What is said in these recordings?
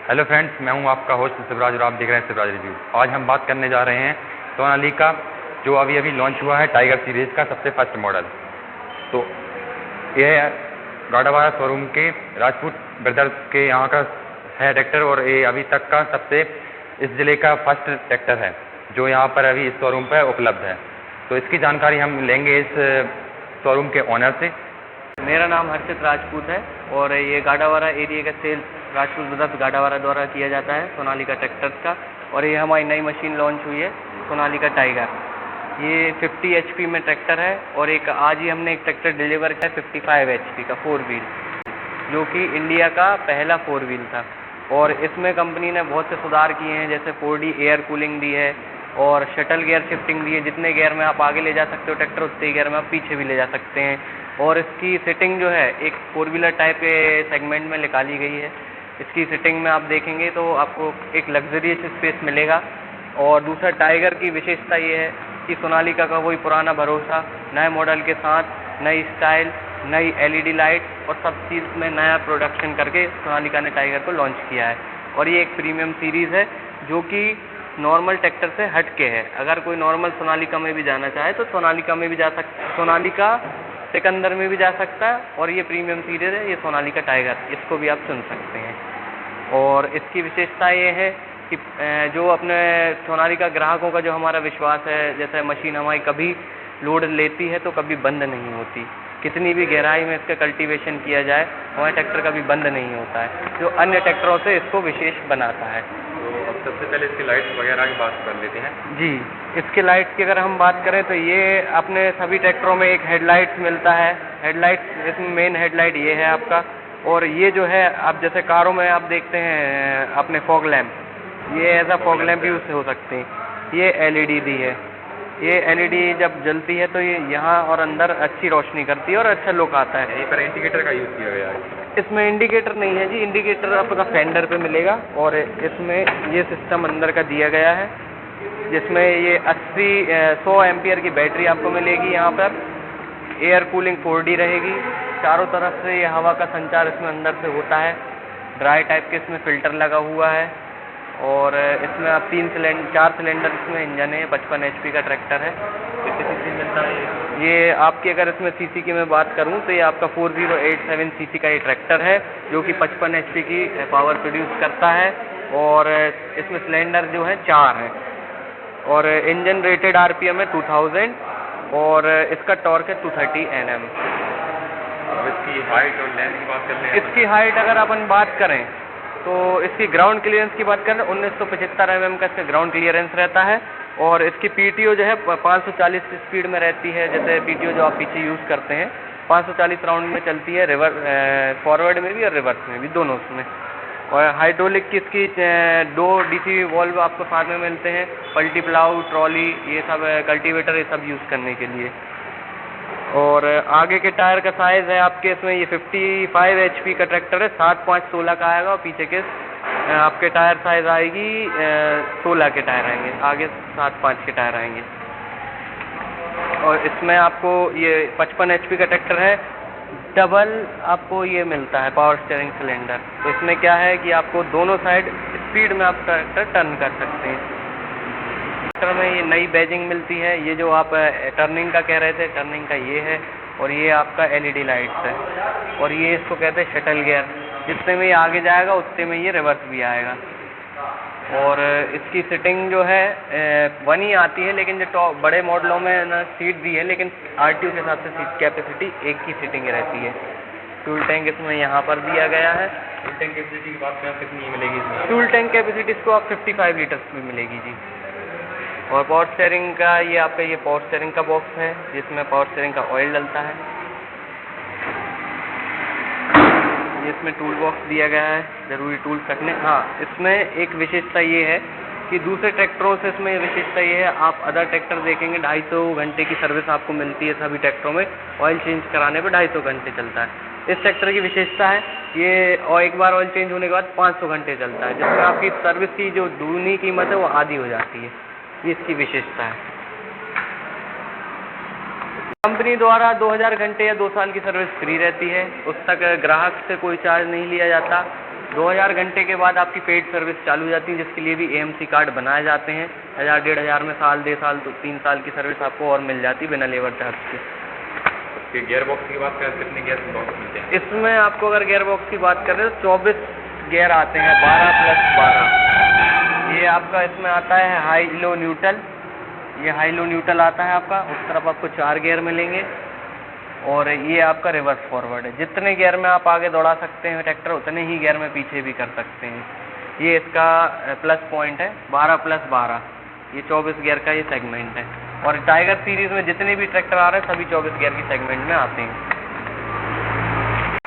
Hello friends, मैं हूं आपका होस्ट शिवराज और आप देख रहे हैं शिवराज रिव्यू। आज हम बात करने जा रहे हैं सोनालिका जो अभी लॉन्च हुआ है टाइगर सीरीज़ का सबसे फर्स्ट मॉडल। तो यह गाड़ावाड़ा शोरूम के राजपूत ब्रदर्स के यहाँ का है ट्रैक्टर और ये अभी तक का सबसे इस ज़िले का फर्स्ट ट्रैक्टर है जो यहाँ पर अभी इस शोरूम पर उपलब्ध है। तो इसकी जानकारी हम लेंगे इस शोरूम के ऑनर से। मेरा नाम हर्षित राजपूत है और ये गाड़ावाड़ा एरिया का सेल्स राजपूत ब्रदर्स गाड़ावाड़ा द्वारा किया जाता है सोनालिका ट्रैक्टर्स का। और ये हमारी नई मशीन लॉन्च हुई है सोनालिका टाइगर। ये 50 HP में ट्रैक्टर है और एक आज ही हमने एक ट्रैक्टर डिलीवर किया 55 HP का 4 व्हील, जो कि इंडिया का पहला 4 व्हील था। और इसमें कंपनी ने बहुत से सुधार किए हैं, जैसे 4D एयर कूलिंग दी है और शटल गियर शिफ्टिंग दी है। जितने गियर में आप आगे ले जा सकते हो ट्रैक्टर, उतने गियर में आप पीछे भी ले जा सकते हैं। और इसकी सिटिंग जो है एक 4 व्हीलर टाइप के सेगमेंट में निकाली गई है। इसकी सिटिंग में आप देखेंगे तो आपको एक लग्जरियस स्पेस मिलेगा। और दूसरा, टाइगर की विशेषता ये है कि सोनालिका का वही पुराना भरोसा, नए मॉडल के साथ नई स्टाइल, नई LED लाइट और सब चीज़ में नया प्रोडक्शन करके सोनालिका ने टाइगर को लॉन्च किया है। और ये एक प्रीमियम सीरीज़ है जो कि नॉर्मल ट्रैक्टर से हट के है। अगर कोई नॉर्मल सोनालिका में भी जाना चाहे तो सोनालिका में भी जा सकता, सोनालिका सिकंदर में भी जा सकता है। और ये प्रीमियम सीरीज़ है, ये सोनालिका टाइगर, इसको भी आप चुन सकते हैं। और इसकी विशेषता ये है कि जो अपने सोनालिका ग्राहकों का जो हमारा विश्वास है, जैसे मशीन हमारी कभी लोड लेती है तो कभी बंद नहीं होती। कितनी भी गहराई में इसका कल्टीवेशन किया जाए हमारा ट्रैक्टर कभी बंद नहीं होता है, जो अन्य ट्रैक्टरों से इसको विशेष बनाता है। तो अब सबसे पहले इसकी लाइट्स वगैरह की बात कर लेते हैं। जी, इसके लाइट्स की अगर हम बात करें तो ये अपने सभी ट्रैक्टरों में एक हेडलाइट्स मिलता है। हेडलाइट्स, इसमें मेन हेडलाइट ये है आपका। और ये जो है आप जैसे कारों में आप देखते हैं अपने फॉग लैम्प, ये ऐसा फॉग लैम्प यूज़ हो सकते हैं। ये LED दी है। ये LED जब जलती है तो ये यहाँ और अंदर अच्छी रोशनी करती है और अच्छा लुक आता है। यहीं पर इंडिकेटर का यूज़ किया गया है। इसमें इंडिकेटर नहीं है जी, इंडिकेटर आपका फेंडर पे मिलेगा। और इसमें ये सिस्टम अंदर का दिया गया है जिसमें ये 100 एम्पियर की बैटरी आपको मिलेगी। यहाँ पर एयर कूलिंग 4D रहेगी। चारों तरफ से ये हवा का संचार इसमें अंदर से होता है। ड्राई टाइप के इसमें फ़िल्टर लगा हुआ है। और इसमें आप 4 सिलेंडर इसमें इंजन है। 55 HP का ट्रैक्टर है। कितनी सीसी मिलता है ये आपकी, अगर इसमें सीसी की मैं बात करूं तो ये आपका 4087 सीसी का ये ट्रैक्टर है जो कि 55 HP की पावर प्रोड्यूस करता है। और इसमें सिलेंडर जो है 4 हैं। और इंजन रेटेड RPM है 2000 और इसका टॉर्क है 230 Nm। अब इसकी हाइट और लेंथ की बात कर लें। इसकी हाइट अगर अपन बात करें तो इसकी ग्राउंड क्लियरेंस की बात करें 1975 mm का इसका ग्राउंड क्लियरेंस रहता है। और इसकी PTO जो है 540 की स्पीड में रहती है। जैसे PTO जो आप पीछे यूज़ करते हैं 540 राउंड में चलती है, फॉरवर्ड में भी और रिवर्स में भी, दोनों में। और हाइड्रोलिक की इसकी 2 DC वॉल्व आपको साथ में मिलते हैं। पल्टी प्लाऊ, ट्रॉली, ये सब कल्टीवेटर, ये सब यूज़ करने के लिए। और आगे के टायर का साइज़ है आपके इसमें, ये 55 HP का ट्रैक्टर है, 7.5-16 का आएगा। और पीछे के आपके टायर साइज़ आएगी 16 के टायर आएंगे, आगे 7.5 के टायर आएंगे। और इसमें आपको ये 55 HP का ट्रैक्टर है, डबल आपको ये मिलता है पावर स्टीयरिंग सिलेंडर। तो इसमें क्या है कि आपको दोनों साइड स्पीड में आप ट्रैक्टर टर्न कर सकते हैं। ट्रैक्टर में ये नई बैजिंग मिलती है। ये जो आप टर्निंग का कह रहे थे, टर्निंग का ये है। और ये आपका LED लाइट्स है। और ये इसको कहते हैं शटल गियर, जितने में ये आगे जाएगा उतने में ये रिवर्स भी आएगा। और इसकी सिटिंग जो है 1 ही आती है, लेकिन जो बड़े मॉडलों में ना सीट दी है, लेकिन RTO के हिसाब से सीट कैपेसिटी एक ही सीटिंग रहती है। फ्यूल टैंक इसमें यहाँ पर दिया गया है। फ्यूल टैंक कैपेसिटी की बात करें कितनी मिलेगी इसमें? फ्यूल टैंक कैपेसिटी इसको आप 55 लीटर्स की मिलेगी जी। और पावर स्टीयरिंग का ये आपका ये पावर स्टीयरिंग का बॉक्स है जिसमें पावर स्टीयरिंग का ऑयल डलता है। ये इसमें टूल बॉक्स दिया गया है, ज़रूरी टूल्स रखने। हाँ, इसमें एक विशेषता ये है कि दूसरे ट्रैक्टरों से इसमें विशेषता ये है, आप अदर ट्रैक्टर देखेंगे 250 घंटे की सर्विस आपको मिलती है सभी ट्रैक्टरों में। ऑयल चेंज कराने पर 250 घंटे चलता है। इस ट्रैक्टर की विशेषता है ये, और एक बार ऑयल चेंज होने के बाद 500 घंटे चलता है, जिसमें आपकी सर्विस की जो दूनी कीमत है वो आधी हो जाती है। ये इसकी विशेषता है। कंपनी द्वारा 2000 घंटे या 2 साल की सर्विस फ्री रहती है। उस तक ग्राहक से कोई चार्ज नहीं लिया जाता। 2000 घंटे के बाद आपकी पेड सर्विस चालू हो जाती है, जिसके लिए भी AMC कार्ड बनाए जाते हैं। 1000 1500 में साल 1.5 साल तो 3 साल की सर्विस आपको और मिल जाती है बिना लेबर चार्ज के। उसके गियर बॉक्स की बात करें, कितने गियर बॉक्स मिलते हैं इसमें? आपको अगर गियर बॉक्स की बात करें तो 24 गियर आते हैं, 12+12। ये आपका इसमें आता है हाई लो न्यूट्रल, ये हाई लो न्यूट्रल आता है आपका। उस तरफ आपको 4 गियर मिलेंगे और ये आपका रिवर्स फॉरवर्ड है। जितने गियर में आप आगे दौड़ा सकते हैं ट्रैक्टर, उतने ही गियर में पीछे भी कर सकते हैं। ये इसका प्लस पॉइंट है, 12+12। ये 24 गियर का ये सेगमेंट है। और टाइगर सीरीज़ में जितने भी ट्रैक्टर आ रहे हैं सभी 24 गियर की सेगमेंट में आते हैं।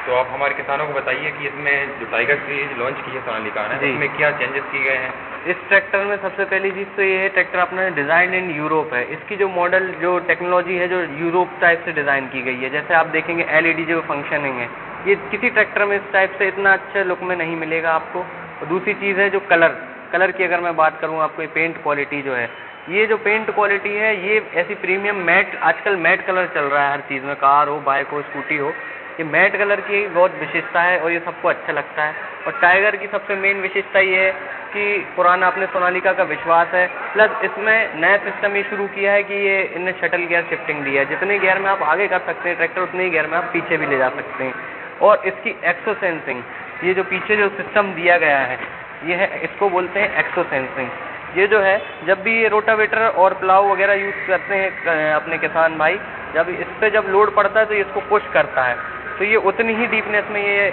तो आप हमारे किसानों को बताइए कि इसमें जो टाइगर सीरीज लॉन्च की है सोनालिका ने, इसमें क्या चेंजेस किए गए हैं? इस ट्रैक्टर में सबसे पहली चीज़ तो ये है, ट्रैक्टर अपना डिज़ाइन इन यूरोप है। इसकी जो मॉडल जो टेक्नोलॉजी है जो यूरोप टाइप से डिज़ाइन की गई है। जैसे आप देखेंगे LED जो फंक्शनिंग है, ये किसी ट्रैक्टर में इस टाइप से इतना अच्छा लुक में नहीं मिलेगा आपको। और दूसरी चीज़ है जो कलर की अगर मैं बात करूँ आपको, ये पेंट क्वालिटी जो है, ये जो पेंट क्वालिटी है ये ऐसी प्रीमियम मैट, आजकल मैट कलर चल रहा है हर चीज़ में, कार हो, बाइक हो, स्कूटी हो, ये मैट कलर की बहुत विशेषता है और ये सबको अच्छा लगता है। और टाइगर की सबसे मेन विशेषता ये है कि पुराना अपने सोनालिका का विश्वास है, प्लस इसमें नया सिस्टम ये शुरू किया है कि ये इनने शटल गियर शिफ्टिंग दी है। जितने गियर में आप आगे कर सकते हैं ट्रैक्टर, उतने ही गियर में आप पीछे भी ले जा सकते हैं। और इसकी एक्सो सेंसिंग, ये जो पीछे जो सिस्टम दिया गया है ये है, इसको बोलते हैं एक्सो सेंसिंग। ये जो है, जब भी ये रोटावेटर और प्लाव वगैरह यूज़ करते हैं अपने किसान भाई, जब इस पर जब लोड पड़ता है तो ये इसको पुश करता है, तो ये उतनी ही डीपनेस में ये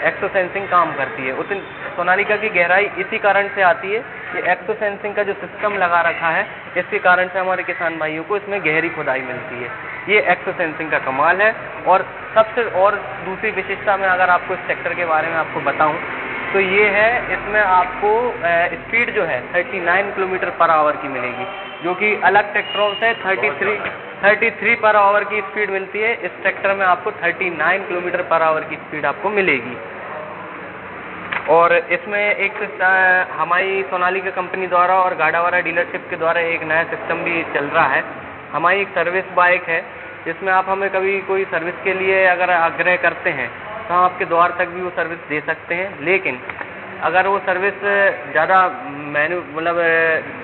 एक्सो सेंसिंग काम करती है। उतनी सोनालिका की गहराई इसी कारण से आती है, ये एक्सो सेंसिंग का जो सिस्टम लगा रखा है, इसके कारण से हमारे किसान भाइयों को इसमें गहरी खुदाई मिलती है। ये एक्सो सेंसिंग का कमाल है। और सबसे और दूसरी विशेषता में अगर आपको इस ट्रैक्टर के बारे में आपको बताऊं तो ये है, इसमें आपको स्पीड जो है 39 km/h की मिलेगी, जो कि अलग ट्रैक्टरों से 33 पर आवर की स्पीड मिलती है। इस ट्रैक्टर में आपको 39 km/h की स्पीड आपको मिलेगी। और इसमें एक हमारी सोनालिका कंपनी द्वारा और गाडावारा डीलरशिप के द्वारा एक नया सिस्टम भी चल रहा है। हमारी एक सर्विस बाइक है, जिसमें आप हमें कभी कोई सर्विस के लिए अगर आग्रह करते हैं तो हम आपके द्वार तक भी वो सर्विस दे सकते हैं। लेकिन अगर वो सर्विस ज़्यादा मतलब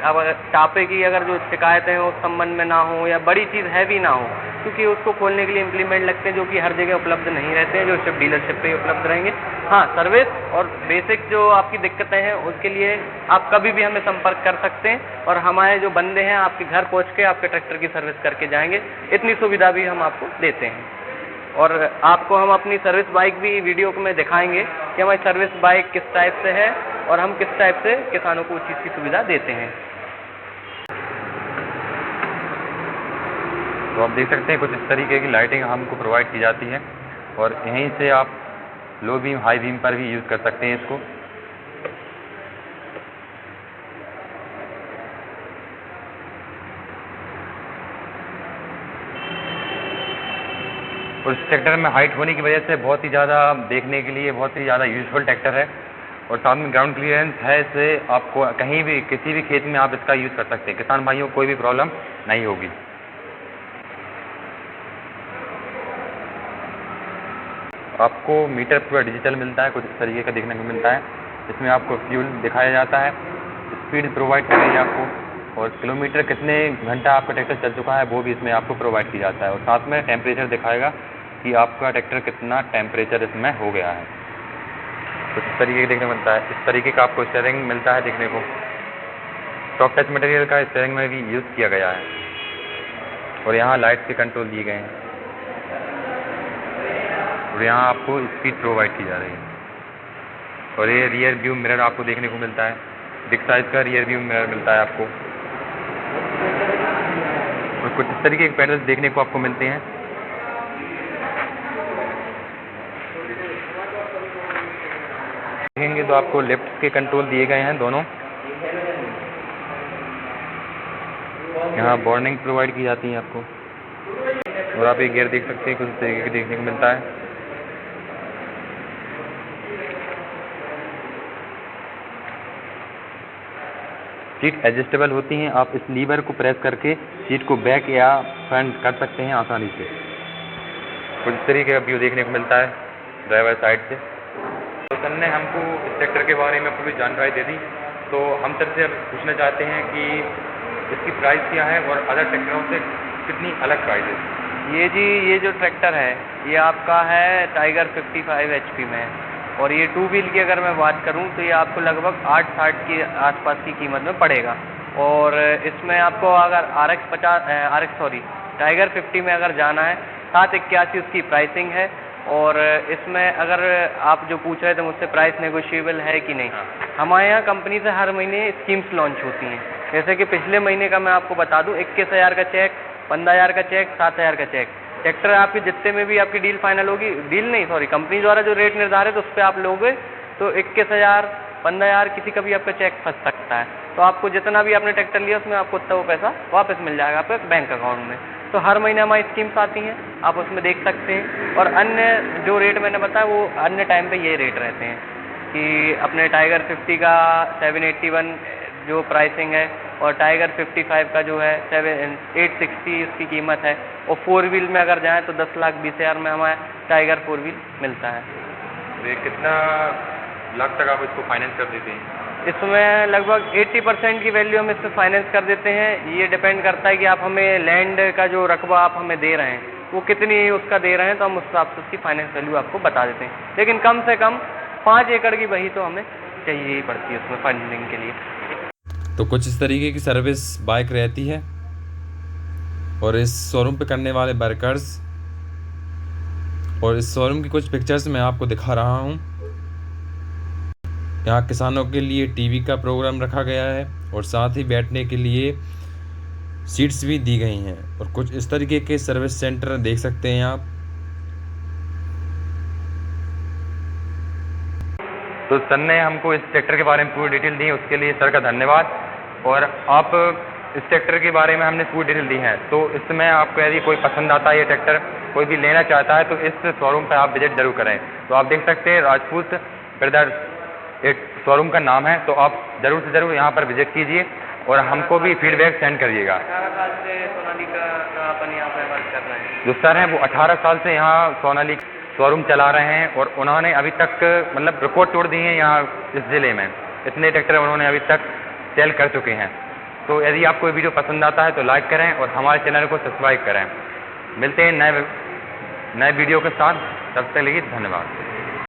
अब टापे की अगर जो शिकायतें हैं उस संबंध में ना हो, या बड़ी चीज़ हैवी ना हो, क्योंकि उसको खोलने के लिए इम्प्लीमेंट लगते हैं जो कि हर जगह उपलब्ध नहीं रहते हैं, जो सिर्फ डीलरशिप पे ही उपलब्ध रहेंगे। हाँ, सर्विस और बेसिक जो आपकी दिक्कतें हैं उसके लिए आप कभी भी हमें संपर्क कर सकते हैं और हमारे जो बंदे हैं आपके घर पहुँच के आपके ट्रैक्टर की सर्विस करके जाएंगे। इतनी सुविधा भी हम आपको देते हैं। और आपको हम अपनी सर्विस बाइक भी वीडियो में दिखाएंगे कि हमारी सर्विस बाइक किस टाइप से है और हम किस टाइप से किसानों को उस चीज़ की सुविधा देते हैं। तो आप देख सकते हैं कुछ इस तरीके की लाइटिंग हमको प्रोवाइड की जाती है और यहीं से आप लो बीम हाई बीम पर भी यूज़ कर सकते हैं इसको। और इस ट्रैक्टर में हाइट होने की वजह से बहुत ही ज़्यादा देखने के लिए बहुत ही ज़्यादा यूजफुल ट्रैक्टर है और साथ में ग्राउंड क्लियरेंस है, इससे आपको कहीं भी किसी भी खेत में आप इसका यूज़ कर सकते हैं। किसान भाइयों को कोई भी प्रॉब्लम नहीं होगी। आपको मीटर पूरा डिजिटल मिलता है, कुछ इस तरीके का देखने को मिलता है। इसमें आपको फ्यूल दिखाया जाता है, स्पीड प्रोवाइड की गई है आपको, और किलोमीटर कितने घंटा आपका ट्रैक्टर चल चुका है वो भी इसमें आपको प्रोवाइड की जाता है। और साथ में टेम्परेचर दिखाएगा कि आपका ट्रैक्टर कितना टेम्परेचर इसमें हो गया है। कुछ इस तरीके का देखने को मिलता है। इस तरीके का आपको स्टीयरिंग मिलता है देखने को। सॉफ्ट टच मटेरियल का स्टीयरिंग में भी यूज़ किया गया है और यहाँ लाइट के कंट्रोल दिए गए हैं और यहाँ आपको स्पीड प्रोवाइड की जा रही है। और ये रियर व्यू मिरर आपको देखने को मिलता है, बिग साइज़ का रियर व्यू मिरर मिलता है आपको। और कुछ इस तरीके के पैडल्स देखने को आपको मिलते हैं। देखेंगे तो आपको लेफ्ट के कंट्रोल दिए गए हैं दोनों। यहाँ वार्निंग प्रोवाइड की जाती है आपको। और आप ये गियर देख सकते हैं, कुछ इस तरीके के देखने को मिलता है। सीट एडजस्टेबल होती हैं, आप इस लीवर को प्रेस करके सीट को बैक या फ्रंट कर सकते हैं आसानी से। कुछ इस तरीके का व्यू देखने को मिलता है ड्राइवर साइड से। तो सर ने हमको इस ट्रैक्टर के बारे में पूरी जानकारी दे दी, तो हम सर से अब पूछना चाहते हैं कि इसकी प्राइस क्या है और अदर ट्रैक्टरों से कितनी अलग प्राइस है। ये जो ट्रैक्टर है ये आपका है टाइगर 55 HP में है, और ये 2 व्हील की अगर मैं बात करूं तो ये आपको लगभग 860 के आसपास की कीमत में पड़ेगा। और इसमें आपको अगर टाइगर 50 में अगर जाना है 781 उसकी प्राइसिंग है। और इसमें अगर आप जो पूछ रहे थे मुझसे प्राइस नेगोशिएबल है कि नहीं, हमारे यहाँ कंपनी से हर महीने स्कीम्स लॉन्च होती हैं। जैसे कि पिछले महीने का मैं आपको बता दूं, 21,000 का चेक, 15,000 का चेक, 7,000 का चेक। ट्रैक्टर आपके जितने में भी आपकी डील फाइनल होगी, कंपनी द्वारा जो रेट निर्धारित उस पर आप लोगे तो 21,000, 15,000 किसी का भी आपका चेक फंस सकता है। तो आपको जितना भी आपने ट्रैक्टर लिया उसमें आपको उतना वो पैसा वापस मिल जाएगा आपके बैंक अकाउंट में। तो हर महीने हमारी स्कीम्स आती हैं, आप उसमें देख सकते हैं। और अन्य जो रेट मैंने बताया वो अन्य टाइम पे ये रेट रहते हैं कि अपने टाइगर 50 का 781 जो प्राइसिंग है, और टाइगर 55 का जो है 860 उसकी कीमत है। और 4 व्हील में अगर जाएँ तो 10,20,000 में हमारा टाइगर 4 व्हील मिलता है। तो ये कितना लाख तक आप इसको फाइनेंस कर देते हैं? इसमें लगभग 80% की वैल्यू हम इसमें फाइनेंस कर देते हैं। ये डिपेंड करता है कि आप हमें लैंड का जो रकबा आप हमें दे रहे हैं वो कितनी उसका दे रहे हैं, तो हम उस हिसाब से उसकी फाइनेंस वैल्यू आपको बता देते हैं। लेकिन कम से कम 5 एकड़ की वही तो हमें चाहिए ही पड़ती है उसमें फंडिंग के लिए। तो कुछ इस तरीके की सर्विस बाइक रहती है। और इस शोरूम पे करने वाले वर्कर्स और इस शोरूम की कुछ पिक्चर्स मैं आपको दिखा रहा हूँ। यहाँ किसानों के लिए टीवी का प्रोग्राम रखा गया है और साथ ही बैठने के लिए सीट्स भी दी गई हैं। और कुछ इस तरीके के सर्विस सेंटर देख सकते हैं आप। तो सर ने हमको इस ट्रैक्टर के बारे में पूरी डिटेल दी, उसके लिए सर का धन्यवाद। और आप इस ट्रैक्टर के बारे में हमने पूरी डिटेल दी है, तो इसमें आपको यदि कोई पसंद आता है, ये ट्रैक्टर कोई भी लेना चाहता है, तो इस शोरूम पर आप विजिट जरूर करें। तो आप देख सकते हैं राजपूत ब्रदर्स एक शोरूम का नाम है, तो आप ज़रूर से ज़रूर यहाँ पर विजिट कीजिए और हमको भी फीडबैक सेंड करिएगा। 18 साल से सोनालिका का अपन यहाँ पर वर्क कर रहे हैं। जो सर हैं वो 18 साल से यहाँ सोनालिका शोरूम चला रहे हैं और उन्होंने अभी तक मतलब रिकॉर्ड तोड़ दिए हैं यहाँ इस ज़िले में। इतने ट्रैक्टर उन्होंने अभी तक सेल कर चुके हैं। तो यदि आपको वीडियो पसंद आता है तो लाइक करें और हमारे चैनल को सब्सक्राइब करें। मिलते हैं नए वीडियो के साथ, तब तक के लिए धन्यवाद।